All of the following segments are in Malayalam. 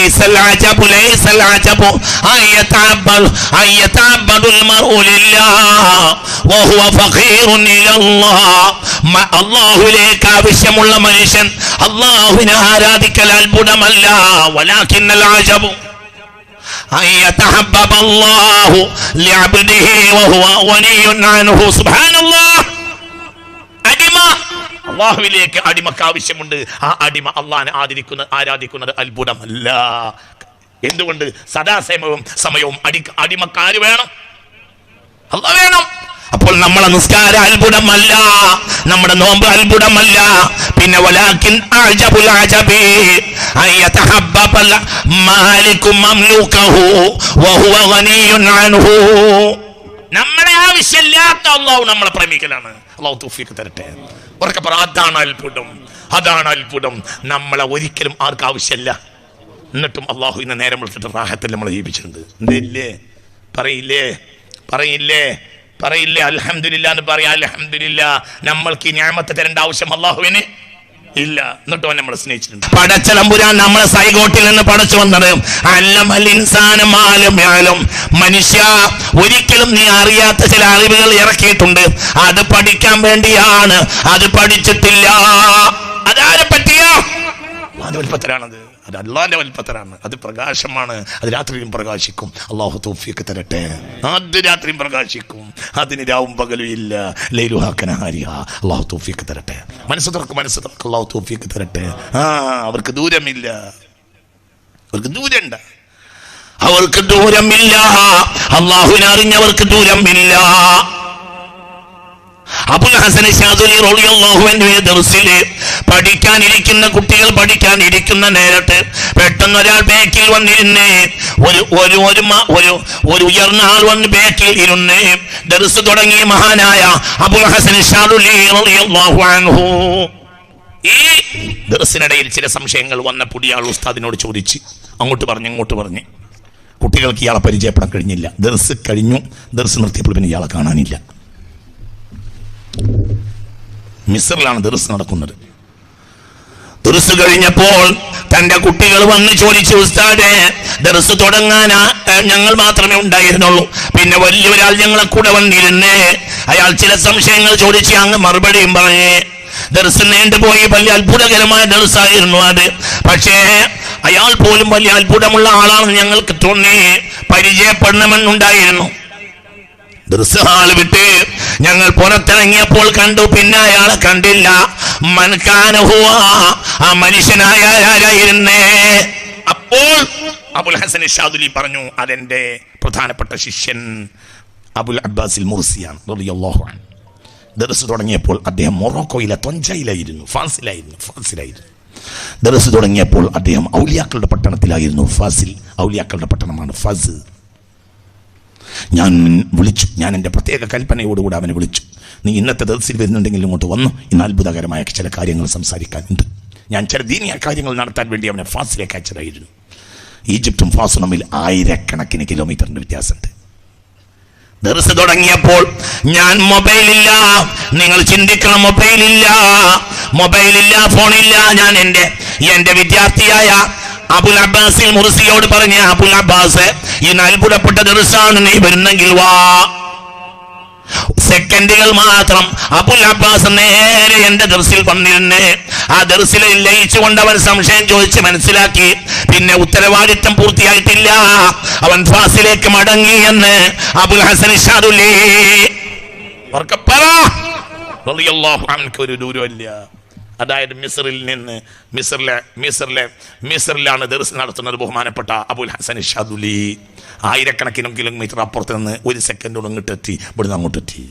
ലൈസൽ അജബു അയ്യതഅബ്ബദുൽ മർഉ ലില്ലാഹ് വഹുവ ഫഖീറുൻ ഇലല്ലാഹ്. അല്ലാഹുവിലേക്ക് ആവശ്യമുള്ള മനുഷ്യൻ അല്ലാഹുവിനെ ആരാധിക്കൽ അത്ഭുതമല്ല. വലാകിന്നൽ അജബു അയ്യതഹബ്ബബ അല്ലാഹു ലിഅബ്ദിഹി വഹുവ ഗനിയ്യുൻ അൻഹു. സുബ്ഹാനല്ലാഹ്. അടിമ അല്ലാഹുവിലേക്ക് അടിമക്ക് ആവശ്യമുണ്ട്. ആ അടിമ അല്ലാഹുവിനെ ആരാധിക്കുന്നത് അത്ഭുതമല്ല. എന്തുകൊണ്ട്? സമയവും അടിമക്ക് ആര് വേണം? അല്ലാഹ് വേണം. അപ്പോൾ നമ്മളെ നിസ്കാരം അത്ഭുതമല്ല, നമ്മുടെ നോമ്പ് അത്ഭുതമല്ല. പിന്നെ വലാകിൻ അഅജബുൽ അജബി അയ്യതഹബ്ബബ മാലികു മംലൂകഹു വഹുവ ഗനിയ്യുൻ അൻഹു. നമ്മുടെ ആവശ്യമില്ലാത്ത അല്ലാഹു നമ്മളെ പ്രേമിക്കലാണ്. അല്ലാഹു തൗഫീഖ് തരട്ടെ. ഉറക്കെ പറ, അതാണ് അത്ഭുതം, അതാണ് അത്ഭുതം. നമ്മളെ ഒരിക്കലും ആർക്കും ആവശ്യമില്ല, എന്നിട്ടും അല്ലാഹു ഇന്ന് നേരം വിളിച്ചിട്ട് റാഹത്തിൽ നമ്മളെ ജീവിച്ചിട്ടുണ്ട്. എന്തല്ലേ? പറയില്ലേ അൽഹംദുലില്ലാ എന്ന് പറയാ. അൽഹംദുലില്ലാ. നമ്മൾക്ക് ഈ നിഅമത്ത് തരേണ്ട ആവശ്യം അല്ലാഹുവിന് ഇല്ല, എന്നിട്ടോ നമ്മളെ സ്നേഹിച്ചിട്ടുണ്ട്. പടച്ചതമ്പുരാൻ നമ്മളെ സൈഗോട്ടിൽ നിന്ന് പടച്ചു വന്നത് അല്ലമൽ ഇൻസാന മാ ലം യഅലം. മനുഷ്യ, ഒരിക്കലും നീ അറിയാത്ത ചില അറിവുകൾ ഇറക്കിയിട്ടുണ്ട്. അത് പഠിക്കാൻ വേണ്ടിയാണ്. അത് പഠിച്ചിട്ടില്ല. അതാരെ പറ്റിയോ? അള്ളാന്റെ വൽപ്പത്തരാണത്. അത് അള്ളാന്റെ വൽപ്പത്തരാണ്. അത് പ്രകാശമാണ്. അത് രാത്രിയും പ്രകാശിക്കും. അള്ളാഹു തൗഫീഖ് തരട്ടെ. അത് രാത്രിയും പ്രകാശിക്കും. അതിന് രാവും പകലും ഇല്ല. ലൈലുഹാ കനഹാരിഹാ. അള്ളാഹു തൗഫീഖ് തരട്ടെ. മനസ്സ് തുറക്കും. അള്ളാഹു തൗഫീഖ് തരട്ടെ. അവർക്ക് ദൂരമില്ല, അവർക്ക് ദൂരണ്ട, അവർക്ക് ദൂരമില്ല. അള്ളാഹുവിനെ അറിഞ്ഞവർക്ക് ദൂരമില്ല. അബുൽ ഹസൻ ശാദുലി റളിയല്ലാഹു അൻഹു ദർസിലെ പഠിക്കാനിരിക്കുന്ന കുട്ടികൾ പഠിക്കാനിരിക്കുന്ന നേരത്ത് പെട്ടെന്ന് ഒരാൾ ബേക്കിൽ വന്നിരുന്നേ. ഒരു ഉയർന്ന ആൾ വന്ന് ബേക്കിൽ ഇരുന്ന് ദർസ് തുടങ്ങിയ മഹാനായ അബുൽ ഹസൻ ശാദുലി റളിയല്ലാഹു അൻഹു ഈ ദർസിനിടയിൽ ചില സംശയങ്ങൾ വന്നപ്പോൾ ഇയാൾ ഉസ്താദിനോട് ചോദിച്ച് അങ്ങോട്ട് പറഞ്ഞ് കുട്ടികൾക്ക് ഇയാളെ പരിചയപ്പെടാൻ കഴിഞ്ഞില്ല. ദർസ് കഴിഞ്ഞു. ദർസ് നിർത്തിയപ്പോൾ പിന്നെ ഇയാളെ കാണാനില്ല. മിസ്റിലാണ് ദർസ് നടക്കുന്നത്. ദർസ് കഴിഞ്ഞപ്പോൾ തന്റെ കുട്ടികൾ വന്ന് ചോദിച്ചു, ഉസ്താദേ, ദർസ് തുടങ്ങാൻ ഞങ്ങൾ മാത്രമേ ഉണ്ടായിരുന്നുള്ളൂ, പിന്നെ വലിയൊരാൾ ഞങ്ങളെ കൂടെ വന്നിരുന്നേ. അയാൾ ചില സംശയങ്ങൾ ചോദിച്ച് അങ്ങ് മറുപടിയും പറഞ്ഞേ. ദർസ് നീണ്ടുപോയി. വലിയ അത്ഭുതകരമായ ദർസായിരുന്നു അത്. പക്ഷേ അയാൾ പോലും വലിയ അത്ഭുതമുള്ള ആളാണെന്ന് ഞങ്ങൾക്ക് തോന്നി. പരിചയപ്പെടണമെന്നുണ്ടായിരുന്നു. ദർസ് ഹാള് വിട്ട് ഞങ്ങൾ പുറത്തിറങ്ങിയപ്പോൾ കണ്ടു, പിന്നെ അയാളെ കണ്ടില്ല. മൻകാനഹുവ, ആ മനുഷ്യനായ ആരായിരുന്നേ? അപ്പോൾ അബുൽ ഹസൻ ശാദുലി പറഞ്ഞു, അതെന്റെ പ്രധാനപ്പെട്ട ശിഷ്യൻ അബുൽ അബ്ബാസിൽ മുർസിയാണ് റളിയല്ലാഹു അൻഹു. ദർസ് തുടങ്ങിയപ്പോൾ അദ്ദേഹം മൊറോക്കോയിലെ തൊഞ്ചയിലായിരുന്നു, ഫാസിലായിരുന്നു. ദർസ് തുടങ്ങിയപ്പോൾ അദ്ദേഹം ഔലിയാക്കളുടെ പട്ടണത്തിലായിരുന്നു. ഫാസിൽ ഔലിയാക്കളുടെ പട്ടണമാണ്, ഫസ്. ഞാൻ വിളിച്ചു. ഞാൻ എൻ്റെ പ്രത്യേക കൽപ്പനയോടുകൂടി അവനെ വിളിച്ചു. നീ ഇന്നത്തെ ദർസിൽ വരുന്നുണ്ടെങ്കിൽ ഇങ്ങോട്ട് വന്നു. ഇന്ന് അത്ഭുതകരമായ ചില കാര്യങ്ങൾ സംസാരിക്കാനുണ്ട്. ഞാൻ ചില ദീനീയ കാര്യങ്ങൾ നടത്താൻ വേണ്ടി അവനെ ഫാസിലേക്ക് അയച്ചതായിരുന്നു. ഈജിപ്തും ഫാസും തമ്മിൽ ആയിരക്കണക്കിന് കിലോമീറ്ററിന്റെ വ്യത്യാസമുണ്ട്. ദർസ് തുടങ്ങിയപ്പോൾ ഞാൻ മൊബൈലില്ല, നിങ്ങൾ ചിന്തിക്കണം, മൊബൈലില്ല, ഫോണില്ല. ഞാൻ എൻ്റെ വിദ്യാർത്ഥിയായ അബുൽ അബ്ബാസിൽ മുർസിയോട് പറഞ്ഞ, അബുൽ അബ്ബാസ്, ഇന്ന് അത്ഭുതപ്പെട്ട ദർസാണ്, നീ വരുന്നെങ്കിൽ വാ. സെക്കൻഡുകൾ മാത്രം അബുൽ അബ്ബാസ് നേരെ എന്റെ ദർസിൽ വന്നിരുന്നേ. ആ ദർസിൽ ലയിച്ചുകൊണ്ട് അവൻ സംശയം ചോദിച്ച് മനസ്സിലാക്കി. പിന്നെ ഉത്തരവാദിത്തം പൂർത്തിയായിട്ടില്ല, അവൻ ഫാസിലേക്ക് മടങ്ങി എന്ന് അബുൽ ഹസൻ ശാദുലി റളിയല്ലാഹു അൻഹു ഒരു ദൂരമില്ല. അതായത് മിസ്റിലാണ് ദർസ് നടത്തുന്നത് ബഹുമാനപ്പെട്ട അബുൽ ഹസൻ ശാദുലി. ആയിരക്കണക്കിന് കിലോമീറ്റർ അപ്പുറത്ത് നിന്ന് ഒരു സെക്കൻഡോട് ഇങ്ങോട്ടെത്തി, ഇവിടുന്ന് അങ്ങോട്ടെത്തി.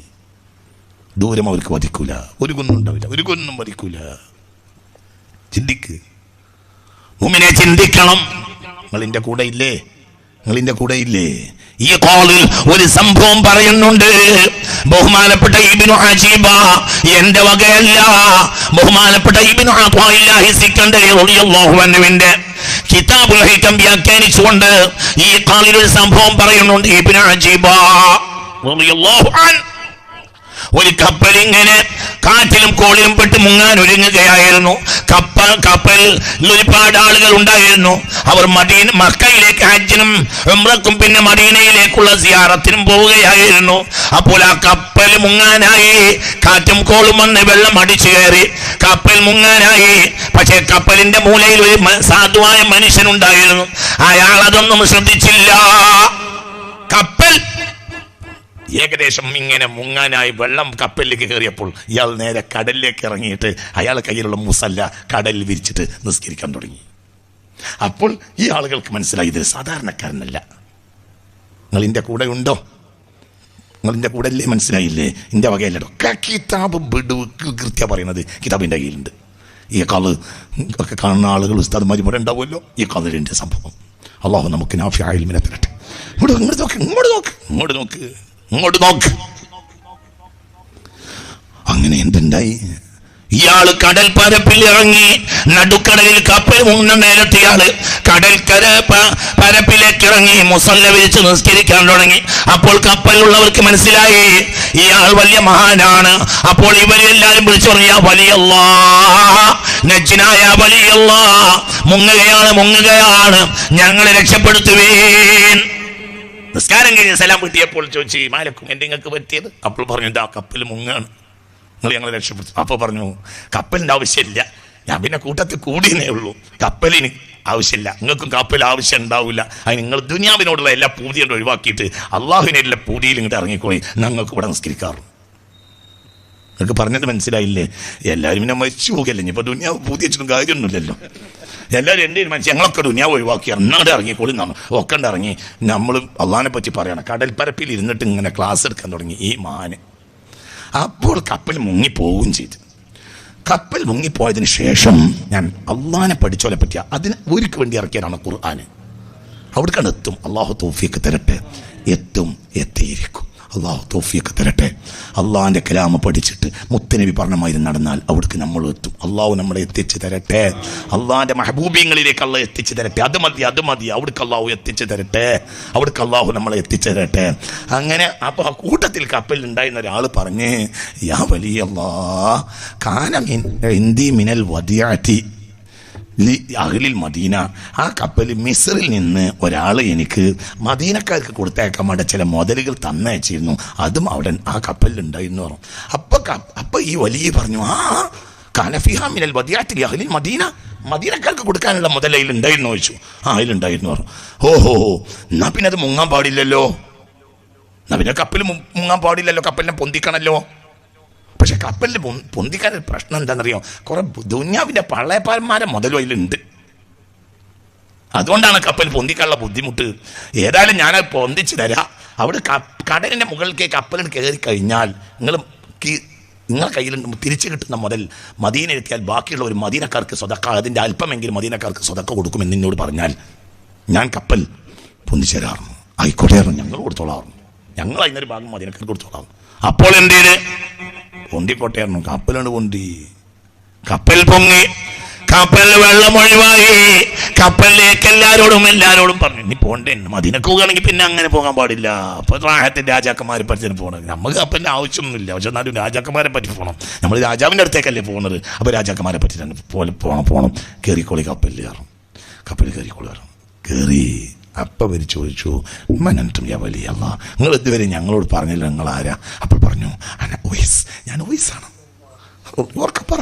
ദൂരം അവർക്ക് വധിക്കൂല, ഒരു കുന്നുണ്ടാവില്ല, ഒരു കുന്നും വധിക്കൂല. ചിന്തിക്ക് മുഅ്മിനെ, ചിന്തിക്കണം. നിങ്ങളിന്റെ കൂടെ ഇല്ലേ? ഈ കോളിൽ ഒരു സംഭവം പറയുന്നുണ്ട്. ബഹുമാനപ്പെട്ട ഇബ്നു അജീബ, എന്റെ വകയല്ല, ബഹുമാനപ്പെട്ട ഇബ്നു അത്വാഇല്ലാഹി സിക്കന്ദരി റളിയല്ലാഹു അൻഹുവിന്റെ കിതാബുൽ ഹികം വ്യാഖ്യാനിച്ചുകൊണ്ട് ഈ കോളിൽ ഒരു സംഭവം പറയുന്നുണ്ട്. ഇബ്നു അജീബ റളിയല്ലാഹു അൻഹു ഒരു കപ്പലിങ്ങനെ കാറ്റിലും കോളിലും പെട്ട് മുങ്ങാൻ ഒരുങ്ങുകയായിരുന്നു. കപ്പലിൽ ഒരുപാട് ആളുകൾ ഉണ്ടായിരുന്നു. അവർ മക്കയിലേക്ക് ഹജ്ജിനും ഉംറക്കും പിന്നെ മദീനയിലേക്കുള്ള സിയാറത്തിനും പോവുകയായിരുന്നു. അപ്പോൾ ആ കപ്പൽ മുങ്ങാനായി. കാറ്റും കോളും വന്ന് വെള്ളം അടിച്ചു കയറി കപ്പൽ മുങ്ങാനായി. പക്ഷേ കപ്പലിന്റെ മൂലയിൽ ഒരു സാധുവായ മനുഷ്യനുണ്ടായിരുന്നു. അയാൾ അതൊന്നും ശ്രദ്ധിച്ചില്ല. കപ്പൽ ഏകദേശം ഇങ്ങനെ മുങ്ങാനായി വെള്ളം കപ്പലിലേക്ക് കയറിയപ്പോൾ ഇയാൾ നേരെ കടലിലേക്ക് ഇറങ്ങിയിട്ട് അയാളെ കയ്യിലുള്ള മുസല്ല കടലിൽ വിരിച്ചിട്ട് നിസ്കരിക്കാൻ തുടങ്ങി. അപ്പോൾ ഈ ആളുകൾക്ക് മനസ്സിലായി ഇത് സാധാരണക്കാരനല്ല. നിങ്ങൾ എൻ്റെ കൂടെ ഉണ്ടോ? നിങ്ങൾ എൻ്റെ കൂടെ അല്ലേ? മനസ്സിലായില്ലേ? എൻ്റെ വകയല്ലോ. കിതാബ് കൃത്യ പറയുന്നത് കിതാബിൻ്റെ കയ്യിലുണ്ട്. ഈ കഥ ഒക്കെ കാണുന്ന ആളുകൾ ഉസ്താദ്മാർ ഇവിടെ ഉണ്ടാവുമല്ലോ. ഈ കഥയിൻ്റെ സംഭവം അള്ളാഹു നമുക്ക് നാഫിയായ ഇൽമിനെ തരട്ടെ. ഇങ്ങോട്ട് നോക്ക്. അങ്ങനെ എന്തുണ്ടായി? ഇയാള് കടൽ പരപ്പിൽ ഇറങ്ങി. നടുക്കടലിൽ കപ്പൽ മുങ്ങുന്ന നേരത്തെ ഇയാള് കടൽക്കര പരപ്പിലേക്ക് ഇറങ്ങി മുസല്ല വിരിച്ച് നിസ്കരിക്കാൻ തുടങ്ങി. അപ്പോൾ കപ്പലിലുള്ളവർക്ക് മനസ്സിലായി ഇയാൾ വലിയ മഹാനാണ്. അപ്പോൾ ഇവരെല്ലാരും വിളിച്ചു പറഞ്ഞ വലിയല്ലാ നജ്ജിനായ വലിയല്ലാ, മുങ്ങുകയാണ്, ഞങ്ങളെ രക്ഷപ്പെടുത്തുവേൻ. നിസ്കാരം കഴിഞ്ഞ് സലാം കിട്ടിയപ്പോൾ ചോദിച്ചു മാലക്കും എന്ത് നിങ്ങൾക്ക് പറ്റിയത്? അപ്പോൾ പറഞ്ഞു ഇതാ കപ്പൽ മുങ്ങാണ്, നിങ്ങൾ ഞങ്ങളെ രക്ഷപ്പെടുത്തും. അപ്പോൾ പറഞ്ഞു കപ്പലിൻ്റെ ആവശ്യമില്ല, ഞാൻ പിന്നെ കൂട്ടത്തിൽ കൂടിയേ ഉള്ളൂ, കപ്പലിന് ആവശ്യമില്ല, നിങ്ങൾക്കും കപ്പൽ ആവശ്യം ഉണ്ടാവില്ല. അതിന് നിങ്ങൾ ദുനിയാവിനോടുള്ള എല്ലാ പൂതിയും ഒഴിവാക്കിയിട്ട് അള്ളാഹുവിനെ എല്ലാ പൂതിയിൽ ഇങ്ങോട്ട് ഇറങ്ങിക്കോയി, ഞങ്ങൾക്ക് ഇവിടെ നിസ്കരിക്കാറുള്ളൂ. നിങ്ങൾക്ക് പറഞ്ഞത് മനസ്സിലായില്ലേ? എല്ലാവരും പിന്നെ മരിച്ചു പോകല്ലേ, ഇനിയിപ്പോൾ ദുനിയാവ് പൂതി വെച്ചിട്ടും കാര്യമൊന്നുമില്ലല്ലോ. എല്ലാവരും എൻ്റെ മനസ്സിൽ ഞങ്ങളൊക്കെ ദുനിയാവ് ഒഴിവാക്കി എന്നാടെ ഇറങ്ങിക്കോളി എന്നാണ് ഒക്കെ ഇറങ്ങി. നമ്മൾ അള്ളാഹിനെ പറ്റി പറയണം. കടൽപ്പരപ്പിൽ ഇരുന്നിട്ട് ഇങ്ങനെ ക്ലാസ് എടുക്കാൻ തുടങ്ങി ഈ മാന്. അപ്പോൾ കപ്പൽ മുങ്ങിപ്പോവുകയും ചെയ്തു. കപ്പൽ മുങ്ങിപ്പോയതിന് ശേഷം ഞാൻ അള്ളാഹിനെ പഠിച്ചോലെ പറ്റിയ അതിന് ഒരുക്ക് വേണ്ടി ഇറക്കിയതാണ് ഖുർആൻ. അവിടേക്കാണ് എത്തും. അള്ളാഹു തൗഫീഖ് തരട്ടെ. എത്തിയിരിക്കും. അള്ളാഹു തൗഫീഖ് തരട്ടെ. അള്ളാഹിൻ്റെ കലാമ പഠിച്ചിട്ട് മുത്തനബി പറഞ്ഞമാതിരി നടന്നാൽ അവിടേക്ക് നമ്മൾ എത്തും. അള്ളാഹു നമ്മളെ എത്തിച്ചു തരട്ടെ. അള്ളാഹിൻ്റെ മഹബൂബീങ്ങളിലേക്ക് അള്ളാഹ് എത്തിച്ചു തരട്ടെ. അത് മതി അവിടേക്ക് അള്ളാഹു എത്തിച്ചു തരട്ടെ. അവിടേക്ക് അള്ളാഹു നമ്മളെ എത്തിച്ചു തരട്ടെ. അങ്ങനെ അപ്പോൾ ആ കൂട്ടത്തിൽ കപ്പലിൽ ഉണ്ടായിരുന്ന ഒരാൾ പറഞ്ഞ് യാ വലിയല്ലാഹ് കാന ഇന്ദി മിനൽ വദിഅതി അഹ്ലിൽ മദീന, ആ കപ്പൽ മിസ്റിൽ നിന്ന് ഒരാൾ എനിക്ക് മദീനക്കാർക്ക് കൊടുത്തേക്കാൻ വേണ്ട ചില മുതലുകൾ തന്നയച്ചിരുന്നു, അതും അവിടെ ആ കപ്പലിൽ ഉണ്ടായിരുന്നു പറഞ്ഞു. അപ്പോൾ ഈ വലിയ പറഞ്ഞു കാനഫിഹ മിനൽ വദിഅതി അഹ്ലിൽ മദീന, മദീനക്കാർക്ക് കൊടുക്കാനുള്ള മുതൽ അതിലുണ്ടായിരുന്നു ചോദിച്ചു. അതിലുണ്ടായിരുന്നു പറഞ്ഞു. ഓഹോ, എന്നാ പിന്നെ അത് മുങ്ങാൻ പാടില്ലല്ലോ, എന്നാ പിന്നെ കപ്പൽ മുങ്ങാൻ പാടില്ലല്ലോ, കപ്പലിനെ പൊന്തിക്കണല്ലോ. പക്ഷെ കപ്പലിൽ പൊന്തിക്കാൻ ഒരു പ്രശ്നം എന്താണെന്നറിയോ? കുറെ ദുനിയാവിൻ്റെ പള്ളയപ്പാരന്മാരെ മുതലും അതിലുണ്ട്. അതുകൊണ്ടാണ് കപ്പൽ പൊന്തിക്കാനുള്ള ബുദ്ധിമുട്ട്. ഏതായാലും ഞാനത് പൊന്തിച്ച് തരാം. അവിടെ കടലിൻ്റെ മുകളിലേക്ക് കപ്പലിൽ കയറി കഴിഞ്ഞാൽ നിങ്ങളെ കയ്യിൽ തിരിച്ചു കിട്ടുന്ന മുതൽ മദീനയിലെത്തിയാൽ ബാക്കിയുള്ള ഒരു മദീനക്കാർക്ക് സ്വതക്ക, അതിൻ്റെ അല്പമെങ്കിലും മദീനക്കാർക്ക് സ്വതക്ക കൊടുക്കുമെന്ന് എന്നോട് പറഞ്ഞാൽ ഞാൻ കപ്പൽ പൊന്തിച്ചു തരാറുണ്ട്. ആയിക്കോട്ടെ, ഞങ്ങൾ കൊടുത്തോളാറുണ്ട്, ഞങ്ങൾ അതിനൊരു ഭാഗം മദീനക്കാർക്ക് കൊടുത്തോളാറുണ്ട്. അപ്പോൾ എന്തേത് പൊന്തിക്കോട്ടെയായിരുന്നു. കപ്പലാണ് പൊന്തി, കപ്പൽ പൊങ്ങി, കപ്പൽ വെള്ളം ഒഴിവായി. കപ്പലിലേക്ക് എല്ലാവരോടും പറഞ്ഞു നീ പോണ്ടേ, മദീനക്ക് പോകുകയാണെങ്കിൽ പിന്നെ അങ്ങനെ പോകാൻ പാടില്ല. അപ്പോൾ റാഹത്തിൻ്റെ രാജാക്കന്മാരെ പറ്റി പോകണം. നമുക്ക് കപ്പലിൻ്റെ ആവശ്യമൊന്നുമില്ല, പക്ഷെ എന്നാലും രാജാക്കന്മാരെ പറ്റി പോകണം. നമ്മൾ രാജാവിൻ്റെ അടുത്തേക്കല്ലേ പോകുന്നത്. അപ്പോൾ രാജാക്കന്മാരെ പറ്റി തന്നെ പോകണം. കയറിക്കോളി, കപ്പലിൽ കയറിക്കോളി. കയറി അപ്പം അവർ ചോദിച്ചു മനന്തും യാ വലിയ അല്ലാഹ്, നിങ്ങൾ ഇതുവരെ ഞങ്ങളോട് പറഞ്ഞില്ല നിങ്ങൾ ആരാ? അപ്പോൾ പറഞ്ഞു ഞാൻ ഉവൈസാണ്. ഓർക്കപ്പറ,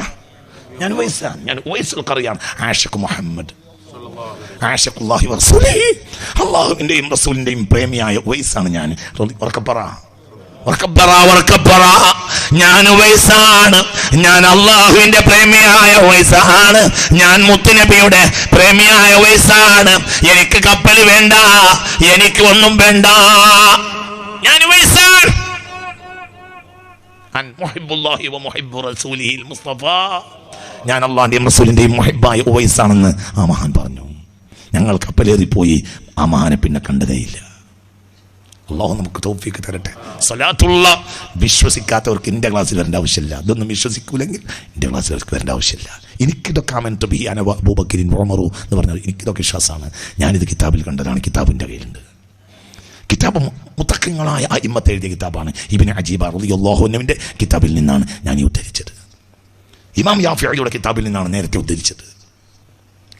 ഞാൻ ഉവൈസാണ്, ഞാൻ ഉവൈസുൽ ഖറിയാണ്, ആഷിഖ് മുഹമ്മദ്, ആഷിഖുല്ലാഹി വറസൂലിഹി, അള്ളാഹുവിൻ്റെയും റസൂലിൻ്റെയും പ്രേമിയായ ഉവൈസാണ് ഞാൻ. ഓർക്കപ്പറ, ഞാൻ ഉവൈസാണ്, ഞാൻ അള്ളാഹുവിന്റെ പ്രേമിയായ ഉവൈസാണ്, ഞാൻ മുത്തുനബിയുടെ പ്രേമിയായ ഉവൈസാണ്. എനിക്ക് കപ്പൽ വേണ്ട, എനിക്ക് ഒന്നും വേണ്ട, ഞാൻ ഉവൈസാണ്. ഞാൻ അള്ളാഹിന്റെയും റസൂലിന്റെയും മുഹിബ്ബായ ഉവൈസാണെന്ന് ആ മഹാൻ പറഞ്ഞു. ഞങ്ങൾ കപ്പലേറിപ്പോയി, ആ മഹാനെ പിന്നെ കണ്ടതേയില്ല. അള്ളാഹു നമുക്ക് തൗഫീഖ് തരട്ടെ. സ്വലാത്തുള്ള വിശ്വസിക്കാത്തവർക്ക് എൻ്റെ ക്ലാസ്സിൽ വരേണ്ട ആവശ്യമില്ല. അതൊന്നും വിശ്വസിക്കൂലെങ്കിൽ എൻ്റെ ക്ലാസ്സിലേക്ക് വരേണ്ട ആവശ്യമില്ല. എനിക്കിതൊക്കെ അബൂബക്കറിൻ ഉമറു എന്ന് പറഞ്ഞാൽ എനിക്കിതൊക്കെ വിശ്വാസമാണ്. ഞാനിത് കിതാബിൽ കണ്ടതാണ്, കിതാബിൻ്റെ കയ്യിലുണ്ട്. കിതാബ് മുത്തഖിങ്ങളായ അയിമ്മത്ത് എഴുതിയ കിതാബാണ്. ഇബ്നു അജീബ റളിയല്ലാഹു അൻഹുവിന്റെ കിതാബിൽ നിന്നാണ് ഞാൻ ഈ ഉദ്ധരിച്ചത്. ഇമാം യാഫിഈയുടെ കിതാബിൽ നിന്നാണ് നേരത്തെ ഉദ്ധരിച്ചത്.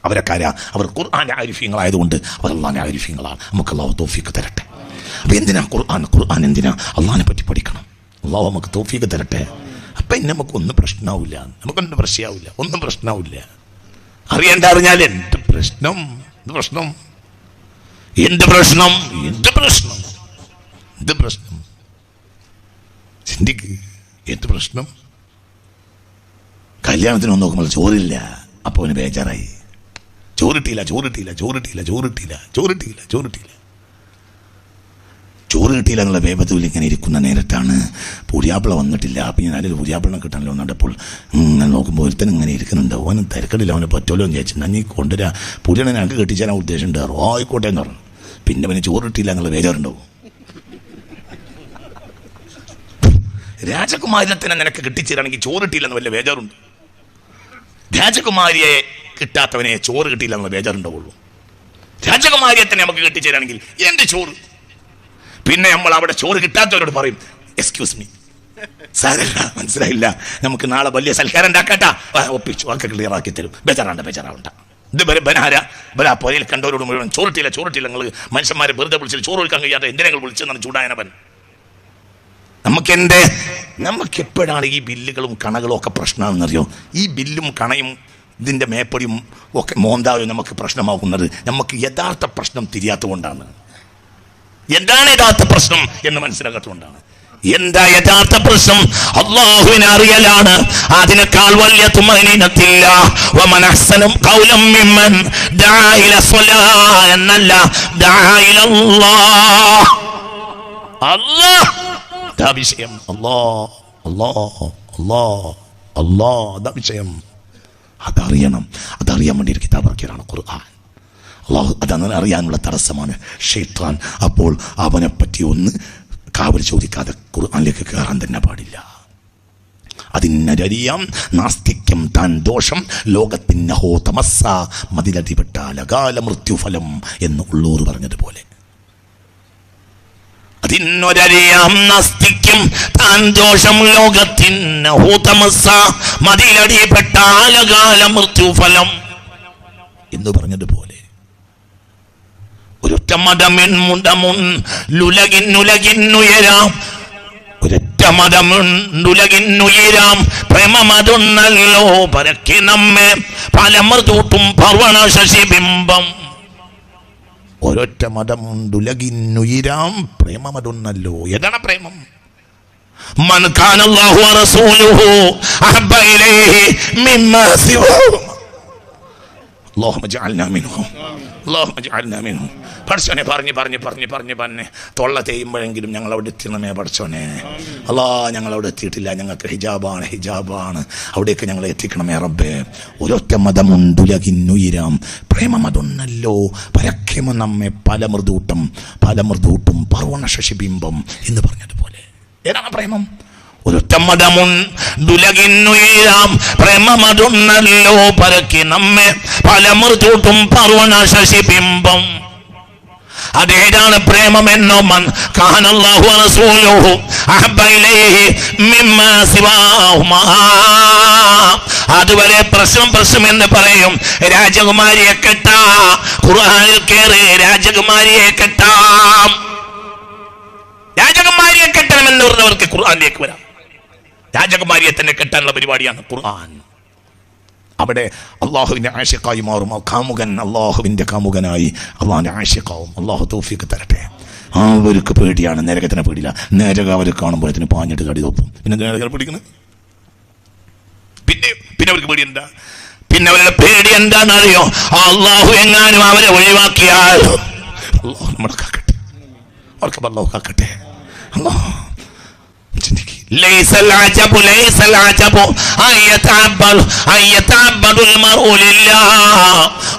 അവരക്കാരാ, അവർ ഖുർആന്റെ ആരിഫീങ്ങളായതുകൊണ്ട് അവർ അള്ളാഹിന്റെ ആരിഫീങ്ങളാണ്. നമുക്ക് അള്ളാഹു തൗഫീഖ് തരട്ടെ. അപ്പം എന്തിനാ ഖുർആൻ എന്തിനാ? അള്ളാഹിനെ പറ്റി പഠിക്കണം. അള്ളാഹു നമുക്ക് തൗഫീഖ് തരട്ടെ. അപ്പം ഇനി നമുക്കൊന്നും പ്രശ്നമാവില്ല, നമുക്കൊന്നും പ്രശ്നമാവില്ല, ഒന്നും പ്രശ്നമാവില്ല. അറിയാൽ എന്ത് പ്രശ്നം, എന്ത് പ്രശ്നം, എന്ത് പ്രശ്നം, എന്ത് പ്രശ്നം, എന്ത് പ്രശ്നം, ചിന്തിക്ക്, എന്ത് പ്രശ്നം. കല്യാണത്തിന് വന്ന് നോക്കുമ്പോൾ ചോറില്ല, അപ്പോൾ അവന് ബേജാറായി. ചോറ് കിട്ടിയില്ല എന്നുള്ള വേപത്തിൽ ഇങ്ങനെ ഇരിക്കുന്ന നേരത്താണ് പുതിയാപ്പിള വന്നിട്ടില്ല. അപ്പം ഞാൻ അതിൽ പുതിയാപ്പിളിനെ കിട്ടാനല്ലോ വന്നിട്ടപ്പോൾ ഞാൻ നോക്കുമ്പോൾ ഒരുത്തനും ഇങ്ങനെ ഇരിക്കുന്നുണ്ട്. അവന് തിരക്കടില്ല, അവന് പറ്റുമല്ലോ എന്ന് ചോദിച്ചു. ഞാൻ നീ കൊണ്ടുവരാ പുതിയാണ് ഞങ്ങൾക്ക് കെട്ടിച്ചാൻ ഉദ്ദേശമുണ്ട്. ആയിക്കോട്ടെ എന്ന് പറഞ്ഞു. പിന്നെ അവന് ചോറ് കിട്ടിയില്ല എന്നുള്ള ബേജാറുണ്ടാവും. രാജകുമാരിനെ തന്നെ നിനക്ക് കെട്ടിച്ചേരാണെങ്കിൽ ചോറ് കിട്ടിയില്ലെന്ന് വല്ല ബേജാറുണ്ട്. രാജകുമാരിയെ കിട്ടാത്തവനെ ചോറ് കിട്ടിയില്ല എന്നുള്ള ബേജാറുണ്ടാവുള്ളൂ. രാജകുമാരിയെ തന്നെ നമുക്ക് കെട്ടിച്ചേരാണെങ്കിൽ എന്ത് ചോറ്? പിന്നെ നമ്മൾ അവിടെ ചോറ് കിട്ടാത്തവരോട് പറയും, എക്സ്ക്യൂസ് മീ, സാരല്ല, മനസ്സിലായില്ല, നമുക്ക് നാളെ വലിയ സൽക്കാരം ഉണ്ടാക്കട്ടാ, ഒപ്പിച്ചു, ഒക്കെ ക്ലിയർ ആക്കി തരും. ബേജാറാവണ്ട. ഇത് ബരാ പുഴയിൽ കണ്ടവരോട് മുഴുവൻ ചോറിട്ടില്ല നിങ്ങൾ മനുഷ്യന്മാരെ വെറുതെ വിളിച്ചിട്ട് ചോറ് കൊടുക്കാൻ കഴിയാതെ എന്തിനെങ്കിലും വിളിച്ചെന്നാണ് ചൂടായനവൻ. നമുക്കെപ്പോഴാണ് ഈ ബില്ലുകളും കണകളും ഒക്കെ പ്രശ്നമാണെന്നറിയോ? ഈ ബില്ലും കണയും ഇതിൻ്റെ മേപ്പടിയും ഒക്കെ മോന്താവും നമുക്ക് പ്രശ്നമാകുന്നത് നമുക്ക് യഥാർത്ഥ പ്രശ്നം തിരിയാത്തതുകൊണ്ടാണ്. എന്താണ് യഥാർത്ഥ പ്രശ്നം എന്ന് മനസ്സിലാക്കാത്തതുകൊണ്ടാണ്. എന്താ യഥാർത്ഥ പ്രശ്നം? അല്ലാഹുവിനെ അറിയലാണ്. അതിനേക്കാൾ വലിയ തുമഅനീനത്തില്ല. വമൻ അഹ്സനു ഖൗലൻ മിമ്മൻ ദആ ഇല സ്വലാഹ് എന്നല്ല, ദആ ഇലല്ലാഹ്. അല്ലാഹ് ദാ വിഷയം. അല്ലാഹ് വിഷയം. അതറിയാൻ വേണ്ടി ഒരു കിതാബ് ഇറക്കിയതാണ് ഖുർആൻ. അള്ളാഹു അതങ്ങനെ അറിയാനുള്ള തടസ്സമാണ് ശൈത്താൻ. അപ്പോൾ അവനെപ്പറ്റി ഒന്ന് കാവൽ ചോദിക്കാതെ ഖുർആനിലേക്ക് കയറാൻ തന്നെ പാടില്ല. അതിനറിയാം നാസ്തിക്യം താൻ ദോഷം, ലോകത്തിന്നഹോ തമസ്സ, മതിലടിപെട്ടാൽ അകാല മൃത്യുഫലം എന്ന് ഉള്ളൂർ പറഞ്ഞതുപോലെ. അതിനൊരറിയാം നാസ്തിക്യം താൻ ദോഷം, ലോകത്തിന്നഹോ തമസ്സ, മതിലടിപെട്ടാൽ അകാല മൃത്യുഫലം എന്ന് പറഞ്ഞതുപോലെ. ഒരൊറ്റ മതമുണ്ടമുണ്ടുലകിന്നുയരാം, ഒരൊറ്റ മതമുണ്ടുലകിന്നുയരാം, പ്രേമമതൊന്നല്ലോ പരക്കെ നമ്മെ പല മൃദൂട്ടും പർവണ ശശിബിംബം. ഒരൊറ്റ മതമുണ്ടുലകിന്നുയരാം, പ്രേമമതൊന്നല്ലോ. ഏതാണ് പ്രേമം? മൻ കാനല്ലാഹു വറസൂലുഹു അഹബ്ബ ഇലൈഹി മിമ്മാ സിവാഹു. അല്ലാഹുമ്മ ജഅൽനാ മിൻഹും, അല്ലാഹുമ്മ ജഅൽനാ മിൻഹും. പഠിച്ചോനെ പറഞ്ഞ് തൊള്ള തേയുമ്പോഴെങ്കിലും ഞങ്ങൾ അവിടെ എത്തിയണമേ പഠിച്ചോനെ. ഞങ്ങളവിടെ എത്തിയിട്ടില്ല, ഞങ്ങൾക്ക് ഹിജാബാണ്, അവിടേക്ക് ഞങ്ങളെ എത്തിക്കണമേ റബ്ബേ. ഒരൊറ്റ മതമുണ്ടുലകിന്നുയരാം, പ്രേമമതൊന്നല്ലോ പരക്കെമ നമ്മെ പല മൃദൂട്ടും പർവണ ശശിബിംബം എന്ന് പറഞ്ഞതുപോലെ. ഏതാണ് പ്രേമം? ഒരൊറ്റ മതമുണ്ടുലകിന്നുയരാം, പ്രേമമതൊന്നല്ലോ പരക്കെ നമ്മെ പല മൃദൂട്ടും പർവണ ശശിബിംബം. അതേതാണ് പ്രേമമെന്നോ? മൻ കാനല്ലാഹു വറസൂലുഹു അഹബ്ബ ഇലൈഹി മിമ്മാ സിവാഹുമാ. അതുവരെ പ്രശ്നം എന്ന് പറയും. രാജകുമാരിയെ കെട്ടാ, ഖുർആനിൽ കയറി രാജകുമാരിയെ കെട്ടാം. രാജകുമാരിയെ കെട്ടണമെന്ന് പറഞ്ഞവർക്ക് ഖുർആനിലേക്ക് വരാം. രാജകുമാരിയെ തന്നെ കെട്ടാനുള്ള പരിപാടിയാണ് ഖുർആൻ. അവിടെ അള്ളാഹുവിൻ്റെ ആശിക്കായി മാറും. കാമുകൻ അള്ളാഹുവിൻ്റെ കാമുകനായി അള്ളാഹിൻ്റെ ആശിക്കാവും. അള്ളാഹു തൗഫീഖ് തരട്ടെ. അവർക്ക് പേടിയാണ്, നരകത്തിനെ പേടിയില്ല. നരകം അവർ കാണുമ്പോഴത്തിന് പാഞ്ഞിട്ട് കടി തോപ്പും. പിന്നെ നരകം പിടിക്കുന്നത് പിന്നെ അവർക്ക് പേടി എന്താ? പിന്നെ അവരുടെ പേടി എന്താണെന്നറിയോ? അള്ളാഹു എങ്ങാനും അവരെ ഒഴിവാക്കിയാൽ അള്ളാഹു നമ്മളെ കാക്കട്ടെ, അവർക്ക് അള്ളാഹു കാക്കട്ടെ. അള്ളാഹു ليس العجب أن يتعبد المرء لله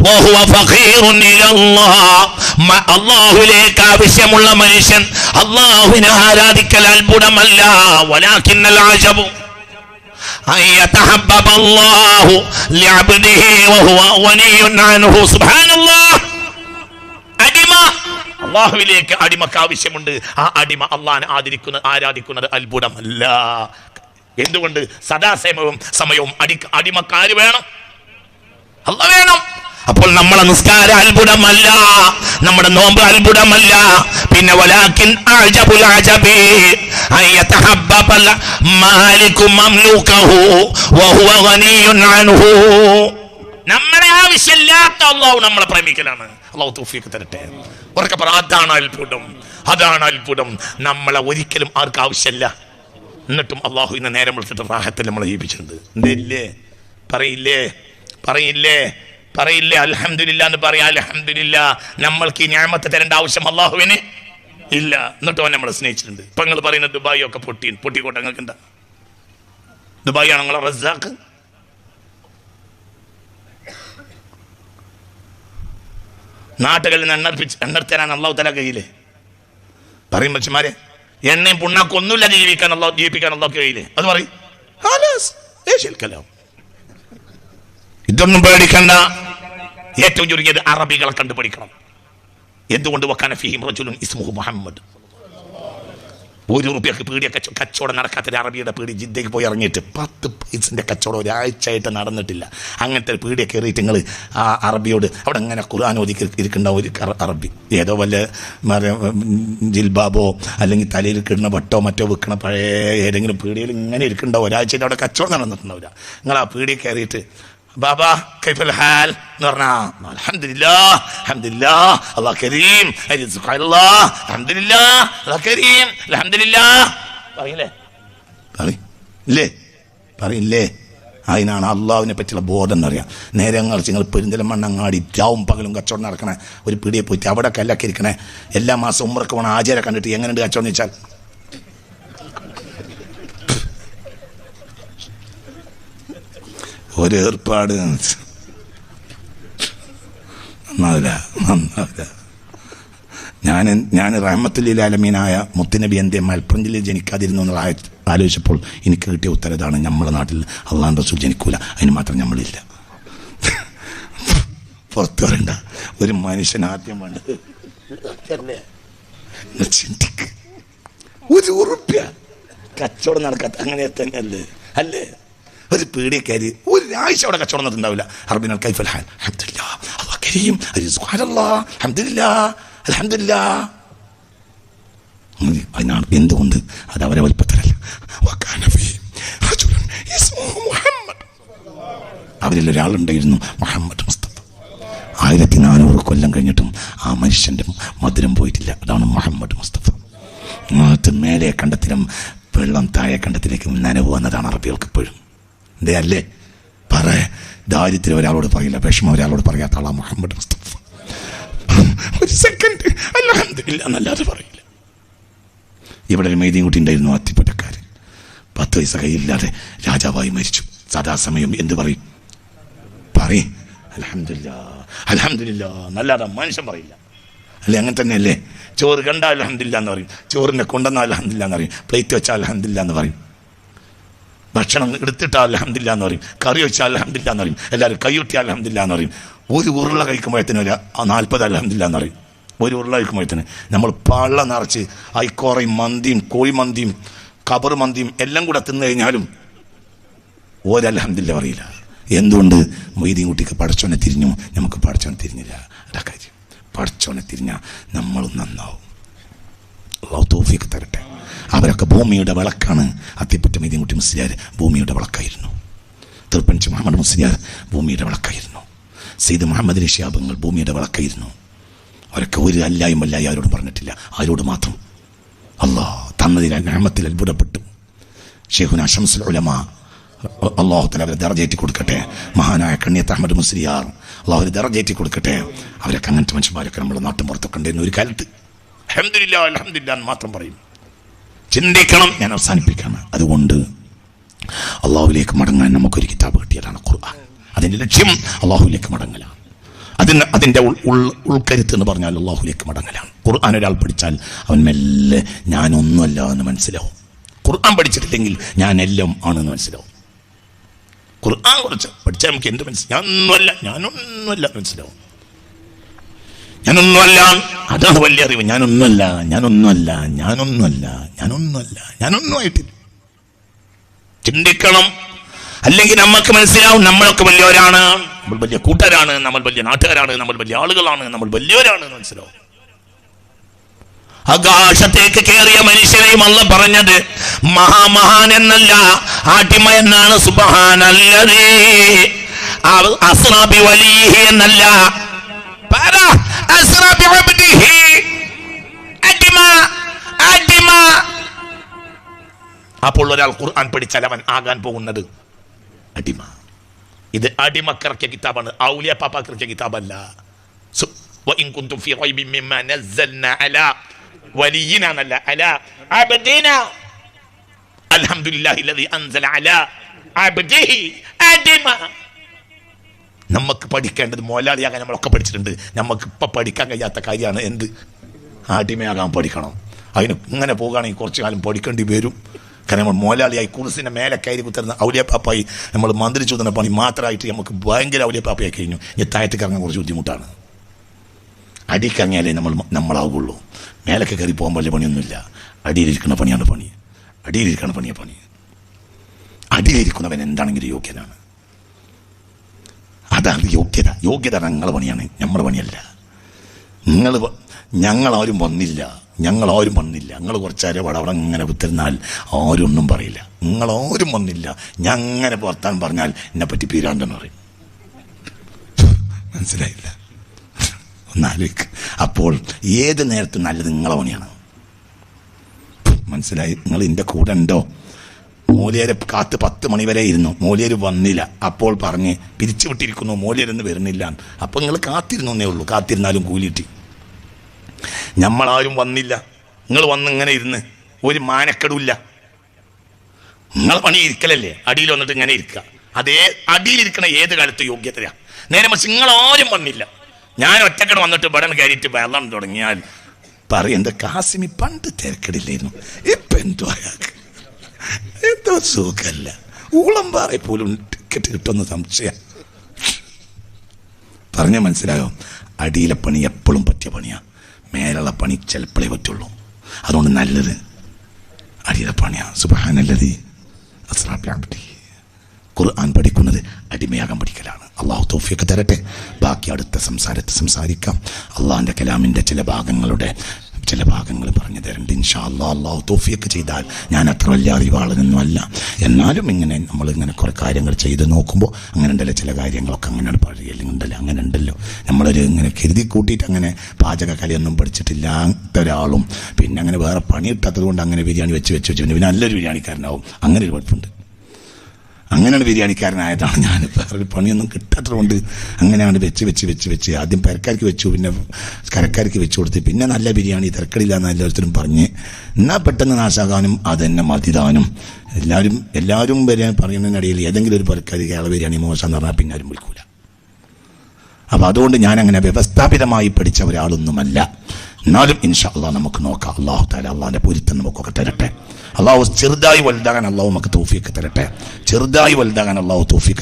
وهو فقير إلى الله. അള്ളാഹുവിലേക്ക് ആവശ്യമുള്ള മനുഷ്യൻ അള്ളാഹുവിനെ ആരാധിക്കൽ അത്ഭുതമല്ല. ولكن العجب أن يتحبب الله لعبده وهو غني عنه. سبحان الله. അടിമ അള്ളാഹുവിലേക്ക് അടിമക്ക് ആവശ്യമുണ്ട്. ആ അടിമ അള്ളാഹിനെ ആരാധിക്കുന്നത് അത്ഭുതമല്ല. എന്തുകൊണ്ട്? സമയവും അടിമക്കാര് വേണം, അള്ളാഹ് വേണം. അപ്പോൾ നമ്മളെ നിസ്കാരം അത്ഭുതമല്ല, നമ്മുടെ നോമ്പ് അത്ഭുതമല്ല. പിന്നെ വലാകിൻ അഅജബുൽ അജബി അയതഹബ്ബൽ മാലികു മംലൂകഹു വഹുവ ഗനിയുൻ അൻഹു. നമ്മളെ ആവശ്യമില്ലാത്ത അള്ളാഹു നമ്മളെ പ്രേമിക്കലാണ്. അള്ളാഹു തൗഫീഖ് തരട്ടെ. ഉറക്കെ പറ, അതാണ് അത്ഭുതം, അതാണ് അത്ഭുതം. നമ്മളെ ഒരിക്കലും ആർക്കും ആവശ്യമില്ല, എന്നിട്ടും അള്ളാഹു ഇന്ന് നേരം വിളിച്ചിട്ട് റാഹത്തിൽ നമ്മളെ ജീവിച്ചിട്ടുണ്ട്. എന്തേ പറയില്ലേ അൽഹംദുലില്ലാ എന്ന് പറയാം. അൽഹംദുലില്ലാ, നമ്മൾക്ക് ഈ നിഅമത്ത് തരേണ്ട ആവശ്യം അള്ളാഹുവിന് ഇല്ല, എന്നിട്ടും അവൻ നമ്മളെ സ്നേഹിച്ചിട്ടുണ്ട്. ഇപ്പൊ നിങ്ങൾ പറയുന്നത് ദുബായ് ഒക്കെ പൊട്ടിക്കോട്ടെ, നിങ്ങൾക്ക് എന്താ? ദുബായ് ആണ് നിങ്ങളെ റസാഖ്? നാട്ടുകളിൽ നിന്ന് എണ്ണത്തരാൻ അള്ളാഹു തല കഴിയില്ലേ? പറയും മനുഷ്യന്മാരെ, എണ്ണയും പുണ്ണാക്കും ഒന്നുമില്ല ജീവിപ്പിക്കാൻ അള്ളാഹു കഴിയില്ലേ? അത് പറയും. ഇതൊന്നും പേടിക്കണ്ട. ഏറ്റവും ചുരുങ്ങിയത് അറബികളെ കണ്ടുപിടിക്കണം. എന്തുകൊണ്ട്? വക്കാന ഫീഹിം റജുലുൻ ഇസ്മുഹു മുഹമ്മദ്. ₹1 പീടിയൊക്കെ കച്ചവടം നടക്കാത്തൊരു അറബിയുടെ പീടി ജിദ്ദയ്ക്ക് പോയി ഇറങ്ങിയിട്ട് 10 പൈസൻ്റെ കച്ചവടം ഒരാഴ്ചയായിട്ട് നടന്നിട്ടില്ല. അങ്ങനത്തെ ഒരു പീടിയെ കയറിയിട്ട് നിങ്ങൾ ആ അറബിയോട് അവിടെ ഇങ്ങനെ ഖുർആൻ ഓതി ഇരിക്കേണ്ട ഒരു അറബി, ഏതോ വല്ല ജിൽബാബോ അല്ലെങ്കിൽ തലയിൽ കിടന്ന വട്ടോ മറ്റോ വിൽക്കണ പഴയ ഏതെങ്കിലും പീടിയിൽ ഇങ്ങനെ ഇരിക്കണ്ടാവും. ഒരാഴ്ചയായിട്ട് അവിടെ കച്ചവടം നടന്നിട്ടുണ്ടാവില്ല. നിങ്ങൾ ആ പീടിയെ കയറിയിട്ട് ബാബാ കൈഫൽ ഹാൽ എന്ന് പറഞ്ഞാൽ അൽഹംദുലില്ലാഹ് അൽഹംദുലില്ലാഹ് അല്ലാഹു കരീം അൽഹംദുലില്ലാഹ് അൽഹംദുലില്ലാഹ് അല്ലാഹു കരീം അൽഹംദുലില്ലാഹ് പറയില്ലേ? അതിനാണ് അള്ളാഹുവിനെ പറ്റിയുള്ള ബോധം എന്നറിയാം. നേരെ നിങ്ങൾ പെരിന്തൽമണ്ണങ്ങാടി രാവും പകലും കച്ചവടം നടക്കണേ ഒരു പീടിയെ പോയിട്ട് അവിടെ കല്ലൊക്കെ ഇരിക്കണേ. എല്ലാ മാസം ഉംറക്ക് പോകണം, ആചാരം കണ്ടിട്ട് എങ്ങനെയുണ്ട് കച്ചവടം എന്ന് വെച്ചാൽ ഒരു ഏർപ്പാട് നന്നാവില്ല. ഞാൻ റഹ്മത്തുൽ ആലമീനായ മുത്തുനബി എന്തേ മലപ്പുറം ജില്ലയിൽ ജനിക്കാതിരുന്നു എന്നുള്ള ആലോചിച്ചപ്പോൾ എനിക്ക് കിട്ടിയ ഉത്തരം ഇതാണ്: നമ്മുടെ നാട്ടിൽ അള്ളാഹു റസൂൽ ജനിക്കൂല, അതിന് മാത്രം നമ്മളില്ല. പുറത്തു വരണ്ട. ഒരു മനുഷ്യൻ ആദ്യം വേണ്ടത് ചിന്തിക്ക്. ₹1 കച്ചവടം നടക്കാത്ത അങ്ങനെ തന്നെ അല്ലേ? ഒരു പീടിയക്കാരി ഒരാഴ്ച അവിടെ കച്ചവടം നടത്തുന്നുണ്ടാവില്ല. അറബിനാൽ കൈഫൽ ഹാൽ അൽഹംദുലില്ലാഹ് അല്ലാഹു കരീം സുബ്ഹാനല്ലാഹ് അൽഹംദുലില്ലാഹ് അൽഹംദുലില്ലാഹ്. അതിനാണ് എന്തുകൊണ്ട് അത് അവരെ വലുപ്പത്തിലല്ല. അവരിൽ ഒരാളുണ്ടായിരുന്നു, മുഹമ്മദ് മുസ്തഫ. 1400 കൊല്ലം കഴിഞ്ഞിട്ടും ആ മനുഷ്യന്റെ മധുരം പോയിട്ടില്ല. അതാണ് മുഹമ്മദ് മുസ്തഫ. മേലെ കണ്ടത്തിലും വെള്ളം താഴെ കണ്ടത്തിലേക്ക് നനവ് വന്നതാണ് അറബികൾക്ക് ഇപ്പോഴും. എന്തേ അല്ലേ? ദാരിദ്ര്യം ഒരാളോട് പറയില്ല, വിഷമം ഒരാളോട് പറയാത്ത ആളാ മുഹമ്മദ് മുസ്തഫ. ഒരു സെക്കൻഡ് അൽഹംദുലില്ലാഹ് എന്നല്ലാതെ പറയില്ല. ഇവിടെ ഒരു മെയ്തീൻ കുട്ടി ഉണ്ടായിരുന്നു, അത്തിപ്പറ്റക്കാരൻ. 10 പൈസ കയ്യില്ലാതെ രാജാവായി മരിച്ചു. സദാസമയം എന്ത് പറയും? അൽഹംദുലില്ലാഹ് അൽഹംദുലില്ലാഹ് എന്നല്ലാതെ മനുഷ്യൻ പറയില്ല. അല്ലെ? അങ്ങനെ തന്നെയല്ലേ? ചോറ് കണ്ടാൽ അൽഹംദുലില്ലാഹ് എന്ന് പറയും, ചോറിനെ കൊണ്ടുവന്നാൽ അൽഹംദുലില്ലാഹ് എന്ന് പറയും, പ്ലേറ്റ് വെച്ചാൽ അൽഹംദുലില്ലാഹ് എന്ന് പറയും, ഭക്ഷണം എടുത്തിട്ടാൽ അൽഹംദുലില്ലാഹ് എന്ന് പറയും, കറി വെച്ചാൽ അൽഹംദുലില്ലാഹ് എന്ന് പറയും, എല്ലാവരും കൈയൊട്ടിയാൽ അൽഹംദുലില്ലാഹ് എന്ന് പറയും. ഒരു ഉരുള കഴിക്കുമ്പോഴത്തേന് 40 അൽഹംദുലില്ലാഹ് എന്ന് പറയും. ഒരു ഉരുള കഴിക്കുമ്പോഴത്തേന് നമ്മൾ പള്ള നിറച്ച് ഐക്കോറയും മന്തിയും കോഴിമന്തിയും കബർ മന്തിയും എല്ലാം കൂടെ തിന്നു കഴിഞ്ഞാലും ഒരൽഹംദുലില്ലാഹ് പറയില്ല. എന്തുകൊണ്ട്? മൊയ്തീൻ കുട്ടിക്ക് പടച്ചോനെ തിരിഞ്ഞു, നമുക്ക് പടച്ചോനെ തിരിഞ്ഞില്ല. അതാ കാര്യം. പടച്ചോനെ തിരിഞ്ഞാൽ നമ്മളും നന്നാവും. അല്ലാഹു തൗഫീഖ് തരട്ടെ. അവരൊക്കെ ഭൂമിയുടെ വിളക്കാണ്. അത്തിപ്പറ്റ മൊയ്തീൻ കുട്ടി മുസ്ലിയാർ ഭൂമിയുടെ വിളക്കായിരുന്നു. തിരുപ്പഞ്ചി മുഹമ്മദ് മുസ്ലിയാർ ഭൂമിയുടെ വിളക്കായിരുന്നു. സെയ്ദ് മുഹമ്മദ് ശിഹാബുങ്ങൾ ഭൂമിയുടെ വിളക്കായിരുന്നു. അവരൊക്കെ ഒരു അല്ലായും അല്ലായും ആരോട് പറഞ്ഞിട്ടില്ല, ആരോട് മാത്രം അല്ലാഹ് തന്നതിൽ നിഅമത്തിൽ അത്ഭുതപ്പെട്ടു. ശൈഖുനാ ശംസുൽ ഉലമാ അല്ലാഹു തആല അവരെ ദറജയേറ്റി കൊടുക്കട്ടെ. മഹാനായ കണ്ണിയത്ത് അഹ്മദ് മുസ്ലിയാർ അല്ലാഹു അവരെ ദറജയേറ്റി കൊടുക്കട്ടെ. അവരൊക്കെ അങ്ങനത്തെ മനുഷ്യന്മാരൊക്കെ നമ്മുടെ നാട്ടിൻ പുറത്തൊക്കെ ഉണ്ടായിരുന്നു ഒരു കാലത്ത്. അൽഹംദുലില്ലാഹ് അൽഹംദുലില്ലാഹ് എന്ന് മാത്രം പറയും. ചിന്തിക്കണം. ഞാൻ അവസാനിപ്പിക്കാണ്. അതുകൊണ്ട് അള്ളാഹുവിലേക്ക് മടങ്ങാൻ നമുക്കൊരു കിതാബ് കിട്ടിയതാണ് ഖുർആൻ. അതിൻ്റെ ലക്ഷ്യം അള്ളാഹുവിലേക്ക് മടങ്ങലാണ്. അതിൻ്റെ ഉൾക്കരുത്ത് എന്ന് പറഞ്ഞാൽ അള്ളാഹുവിലേക്ക് മടങ്ങലാണ്. ഖുർആൻ ഒരാൾ പഠിച്ചാൽ അവൻ മെല്ലെ ഞാനൊന്നുമല്ല എന്ന് മനസ്സിലാവും. ഖുർആൻ പഠിച്ചിട്ടില്ലെങ്കിൽ ഞാൻ എല്ലാം ആണെന്ന് മനസ്സിലാവും. ഖുർആൻ കുറച്ച് പഠിച്ചാൽ നമുക്ക് എന്ത് മനസ്സിലാവും? ഞാനൊന്നുമല്ല മനസ്സിലാവും. ഞാനൊന്നുമല്ല. അതാണ് വലിയ അറിവ്. ഞാനൊന്നുമല്ല. ഞാനൊന്നുമായിട്ടില്ല. ചിന്തിക്കണം. അല്ലെങ്കിൽ നമുക്ക് മനസ്സിലാവും നമ്മളൊക്കെ വലിയവരാണ്, നമ്മൾ വലിയ കൂട്ടരാണ്, നമ്മൾ വലിയ നാട്ടുകാരാണ്, നമ്മൾ വലിയ ആളുകളാണ്, നമ്മൾ വലിയവരാണ് എന്ന് മനസ്സിലാവും. ആകാശത്തേക്ക് കയറിയ മനുഷ്യനെയും അല്ല പറഞ്ഞത് മഹാമഹാൻ എന്നല്ല, ആട്ടിമ എന്നാണ്. സുബ്ഹാനല്ലദീ അസ്റാ ബിവലിഹി എന്നല്ല, അസ്റാ ബിഅബ്ദിഹി. ആട്ടിമ. അപ്പോൾ ഒരാൾ ഖുർആൻ പഠിച്ചാൽ അവൻ ആകാൻ പോകുന്നത് അടിമ. ഇത് അടിമക്കിറക്കിയ കിതാബാണ്, ഔലിയ പാപ്പാക്കിറക്കിയ കിതാബല്ല. വഇൻ കുൻതും ഫീ റൈബിൻ മിമ്മാ നസ്സൽനാ അലാ വലിയിന എന്നല്ല, അലാ അബ്ദിന. അൽഹംദുലില്ലാഹി അല്ലദീ അൻസല അലാ അബ്ദിഹി. അടിമ. നമുക്ക് പഠിക്കേണ്ടത് മോലാളിയാകാൻ നമ്മളൊക്കെ പഠിച്ചിട്ടുണ്ട്. നമുക്ക് ഇപ്പം പഠിക്കാൻ കഴിയാത്ത കാര്യമാണ് എന്ത്? അടിമയാകാൻ പഠിക്കണം. അതിന് ഇങ്ങനെ പോകുകയാണെങ്കിൽ കുറച്ചു കാലം പഠിക്കേണ്ടി വരും. കാരണം നമ്മൾ മോലാളിയായി കുറിസിൻ്റെ മേലെ കയറി കുത്തരുന്ന ഔലിയപ്പാപ്പായി നമ്മൾ മന്ത്രിച്ചു തന്ന പണി മാത്രമായിട്ട് നമുക്ക് ഭയങ്കര ഔലിയപ്പാപ്പയായി കഴിഞ്ഞു. ഇനി താഴത്തേക്ക് ഇറങ്ങാൻ കുറച്ച് ബുദ്ധിമുട്ടാണ്. അടിക്കറങ്ങിയാലേ നമ്മളാവുള്ളൂ. മേലൊക്കെ കയറി പോകാൻ വലിയ പണിയൊന്നുമില്ല. അടിയിലിരിക്കുന്ന പണിയാണ് പണി. അടിയിലിരിക്കുന്നവൻ എന്താണെങ്കിലും യോഗ്യനാണ്. അതാണ് യോഗ്യത ഞങ്ങളുടെ പണിയാണ്, നമ്മുടെ പണിയല്ല. ഞങ്ങളാരും വന്നില്ല. ഞങ്ങൾ കുറച്ചേരം അവിടെ ഇങ്ങനെ കുത്തിരുന്നാൽ ആരും ഒന്നും പറയില്ല. നിങ്ങളാരും വന്നില്ല. ഞങ്ങനെ വർത്താൻ പറഞ്ഞാൽ എന്നെപ്പറ്റി പീരാണ്ടെന്ന് പറയും. മനസ്സിലായില്ല? ഒന്നാലോചിക്ക്. അപ്പോൾ ഏത് നേരത്തും നല്ലത് നിങ്ങളെ പണിയാണ്. മനസ്സിലായി? നിങ്ങൾ എൻ്റെ കൂടെ ഉണ്ടോ? മൂല്യരെ കാത്ത് 10 മണി വരെ ഇരുന്നു. മൂല്യർ വന്നില്ല. അപ്പോൾ പറഞ്ഞ് പിരിച്ചു വിട്ടിരിക്കുന്നു, മൂല്യരെന്ന് വരുന്നില്ല. അപ്പോൾ നിങ്ങൾ കാത്തിരുന്നേ ഉള്ളൂ. കാത്തിരുന്നാലും കൂലിട്ടി. നമ്മളാരും വന്നില്ല. നിങ്ങൾ വന്ന് ഇങ്ങനെ ഇരുന്ന് ഒരു മാനക്കെടുമില്ല. നിങ്ങളെ പണി ഇരിക്കലല്ലേ? അടിയിൽ വന്നിട്ട് ഇങ്ങനെ ഇരിക്കുക. അതേ അടിയിലിരിക്കണ ഏത് കാലത്ത് യോഗ്യതയാണ്. നേരെ മറിച്ച് നിങ്ങളാരും വന്നില്ല. ഞാൻ ഒറ്റക്കട വന്നിട്ട് ബടൻ കയറിയിട്ട് വെള്ളം തുടങ്ങിയാൽ പറയും, എന്താ കാസിമി പണ്ട് തിരക്കടില്ലായിരുന്നു, ഇപ്പം എന്തോ സുഖമല്ല. ഊളംപാറ പോലും ടിക്കറ്റ് കിട്ടുമെന്ന് സംശയം. പറഞ്ഞ മനസ്സിലായോ? അടിയിലെ പണി എപ്പോഴും പറ്റിയ പണിയാണ്. മേലുള്ള പണി ചിലപ്പോഴേ പറ്റുള്ളൂ. അതുകൊണ്ട് നല്ലത് അടിയിലെ പണിയാണ്. സുബ്ഹാനല്ലദീ അസ്റാ ബിഅബ്ദിഹി. ഖുർആൻ പഠിക്കുന്നത് അടിമയാകാൻ പഠിക്കലാണ്. അള്ളാഹു തൗഫീഖ് തരട്ടെ. ബാക്കി അടുത്ത സംസാരിക്കാം. അള്ളാഹിൻ്റെ കലാമിൻ്റെ ചില ഭാഗങ്ങൾ പറഞ്ഞു തരണ്ട് ഇൻഷാ അല്ലാഹ്. അള്ളാഹു തൗഫീഖ് ചെയ്താൽ, ഞാൻ അത്ര വലിയ അറിവാളനൊന്നുമല്ല, എന്നാലും നമ്മളിങ്ങനെ കുറേ കാര്യങ്ങൾ ചെയ്ത് നോക്കുമ്പോൾ അങ്ങനെ ഉണ്ടല്ലോ ചില കാര്യങ്ങളൊക്കെ അങ്ങനെയാണ് പറയുന്നുണ്ടല്ലോ. അങ്ങനെ ഉണ്ടല്ലോ, നമ്മളൊരു ഇങ്ങനെ കരുതി കൂട്ടിയിട്ട് അങ്ങനെ പാചക കലയൊന്നും പഠിച്ചിട്ടില്ലാത്ത ഒരാളും പിന്നെ അങ്ങനെ വേറെ പണി കിട്ടാത്തത് കൊണ്ട് അങ്ങനെ ബിരിയാണി വെച്ച് പിന്നെ നല്ലൊരു ബിരിയാണിക്കാരനാവും. അങ്ങനെ ഒരു കുഴപ്പമുണ്ട്. അങ്ങനെയാണ് ബിരിയാണിക്കാരനായതാണ് ഞാൻ. വേറൊരു പണിയൊന്നും കിട്ടാത്തതുകൊണ്ട് അങ്ങനെയാണ് വെച്ച് ആദ്യം പെരക്കാർക്ക് വെച്ചു, പിന്നെ കരക്കാർക്ക് വെച്ചു കൊടുത്ത്, പിന്നെ നല്ല ബിരിയാണി തിരക്കടില്ല എന്ന് എല്ലാവരും പറഞ്ഞ് എന്നാൽ പെട്ടെന്ന് നാശാകാനും അതെന്നെ മതിതാനും എല്ലാവരും പറയുന്നതിനിടയിൽ ഏതെങ്കിലും ഒരു പെരക്കാർ കേരള ബിരിയാണി മോശം എന്ന് പറഞ്ഞാൽ പിന്നെ ആരും വിളിക്കൂല. അപ്പം അതുകൊണ്ട് ഞാനങ്ങനെ വ്യവസ്ഥാപിതമായി പഠിച്ച ഒരാളൊന്നുമല്ല. എന്നാലും ഇൻഷാ അല്ലാഹ് നമുക്ക് നോക്കാം. അല്ലാഹു തആല അള്ളാഹിൻ്റെ പൊരുത്തം നമുക്കൊക്കെ തരട്ടെ. അള്ളാഹു ചെറുതായി വലുതാകാൻ അള്ളാഹു നമുക്ക് തൗഫീഖ്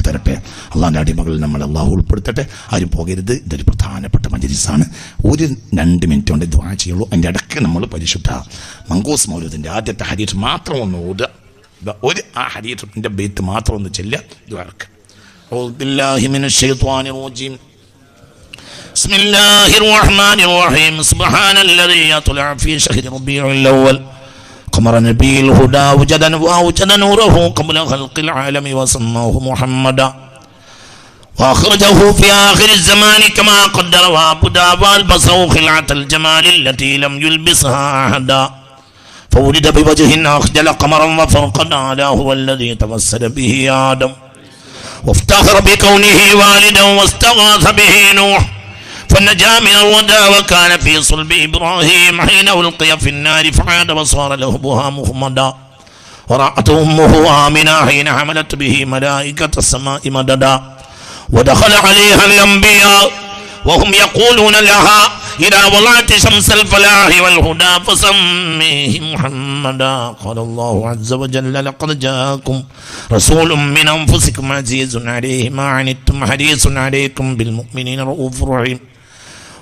തരട്ടെ. അള്ളാഹിൻ്റെ അടിമകളിൽ നമ്മൾ അള്ളാഹു ഉൾപ്പെടുത്തട്ടെ. ആരും പോകരുത്. ഇതൊരു പ്രധാനപ്പെട്ട മജ്‌ലിസാണ്. 1-2 മിനിറ്റ് കൊണ്ട് ദുആ ചെയ്യുള്ളൂ. അതിൻ്റെ ഇടയ്ക്ക് നമ്മൾ പരിശുദ്ധ മങ്കൂസ് മൗലൂദിൻ്റെ ആദ്യത്തെ ഹദീസ് മാത്രം ഒന്ന് ഓതുക. ആ ഹദീസിൻ്റെ ബൈത്ത് മാത്രം ഒന്ന് ചെല്ലുക. ദുആക്ക് أعوذ بالله من الشيطان الرجيم. بسم الله الرحمن الرحيم. سبحان الذي يطلع في شهر ربيع الأول قمر نبي الهدى ووجد نوره قبل خلق العالم وسماه محمدا وأخرجه في آخر الزمان كما قدر وابدا والبصر خلعة الجمال التي لم يلبسها أحدا فولد بوجه أخجل قمرا وفرقا على هو الذي توسل به آدم وافتخر بكونه والدا واستغاث به نوح فنجا من الودى وكان في صلب إبراهيم حين ألقي في النار فعاد وصار لهبها مخمدا ورأته أمه آمنة حين حملت به ملائكة السماء مددا ودخل عليها الأنبياء وهم يقولون لها إذا وضعت شمس الفلاح والهدى فسميه محمدا قال الله عز وجل لقد جاءكم رسول من أنفسكم عزيز عليه ما عنتم حريص عليكم بالمؤمنين رؤوف رحيم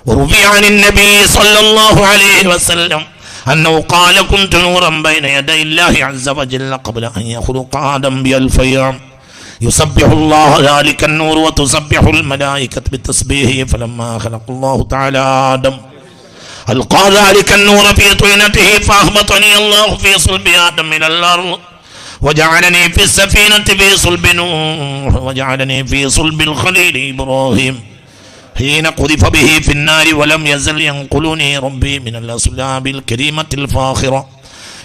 وروي عن النبي صلى الله عليه وسلم أنه قال كنت نورا بين يدي الله عز وجل قبل أن يخلق آدم بألف عام يسبح الله ذلك النور وتسبح الملائكة بتسبيحه فلما خلق الله تعالى آدم ألقى ذلك النور في طينته فأهبطني الله في صلب آدم من الأرض وجعلني في السفينة في صلب نوح وجعلني في صلب الخليل إبراهيم حين قذف به في النار ولم يزل ينقلني ربي من الأصلاب الكريمة الفاخرة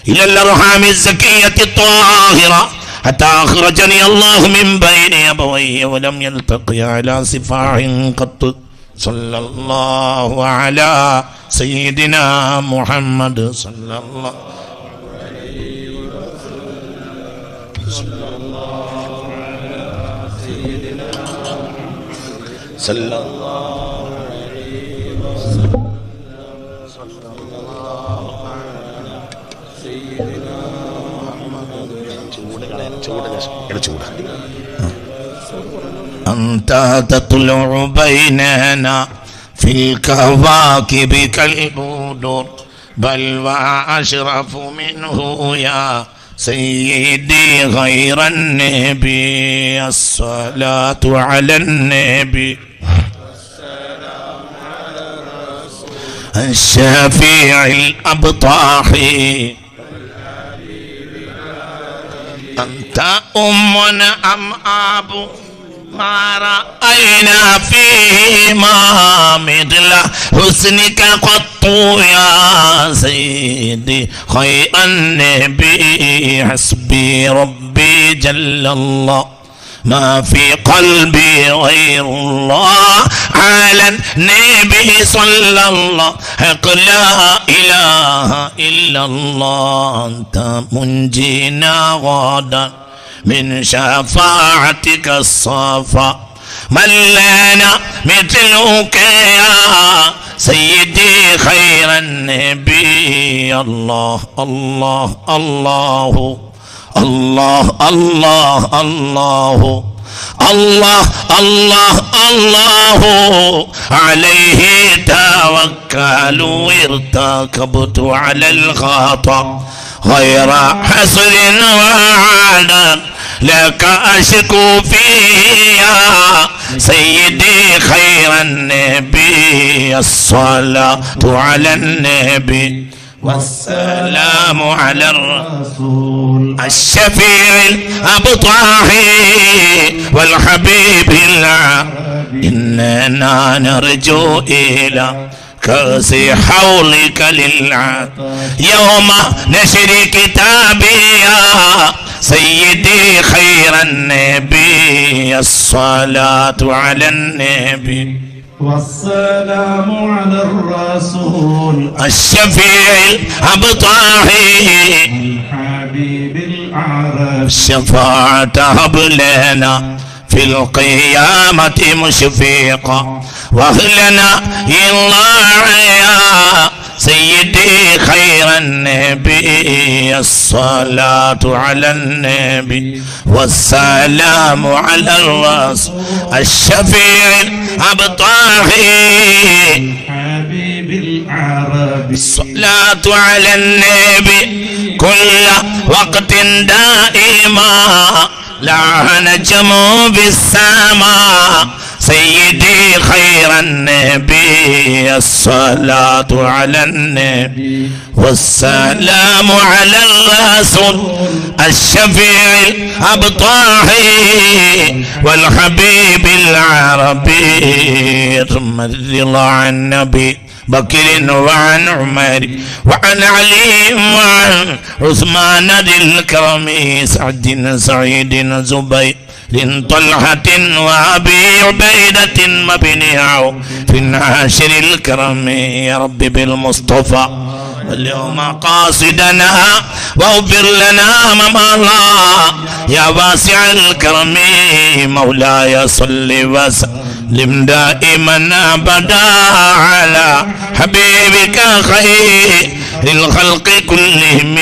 إلى الأرحام الزكية الطاهرة حتى أخرجني الله من بين أبويه ولم يلتقي على سفاح قط صلى الله على سيدنا محمد صلى الله عليه وسلم صلى الله عليه وسلم صلى الله على سيدنا محمد أنت تطلع بيننا في الكواكب كالبدور بل وأشرف منه يا سيدي غير النبي الصلاة على النبي الشفيع الأبطاح أنت أمنا أم أبو ما رأينا فيهما مثل حسنك قط يا سيدي خير النبي حسبي ربي جل الله ما في قلبي غير الله على النبي صلى الله لا إله إلا الله أنت منجينا غدا من شفاعتك الصفا من لنا مثلك يا سيدي خير النبي الله الله الله الله الله الله الله الله الله عليه توكلوا ارتكبت على الخطأ غير حصر وعدم لك أشكو فيها سيدي خير النبي الصلاة على النبي والسلام على الرسول الشفيع الأبطاحي والحبيب العربي إننا نرجو إلى كأس حولك للعاد يوم نشر كتابي يا سيدي خير النبي الصلاة على النبي والسلام على الرسول الشفيع الأبطاحي الحبيب الأعرج الشفاعة هب لنا في القيامة مشفيقا واهلنا الله يا سيدي خير النبي الصلاة على النبي والسلام على الرسول الشفيع الأبطاحي الحبيب العربي الصلاة على النبي كل وقت دائما لا نجم بالسماء سيدي خير النبي الصلاة على النبي والسلام على الرسول الشفيع الأبطاحي والحبيب العربي ثم الرضا عن النبي بكر وعن عمر وعن علي وعن عثمان ذي الكرم سعد سعيد زبير طلحة وأبي عبيدة وابن عوف في العاشر الكرم يا رب بالمصطفى اليوم قاصدنا واغفر لنا ما مضى يا واسع الكرم مولاي صل وسلم دائما أبدا على حبيبك خير الخلق كلهم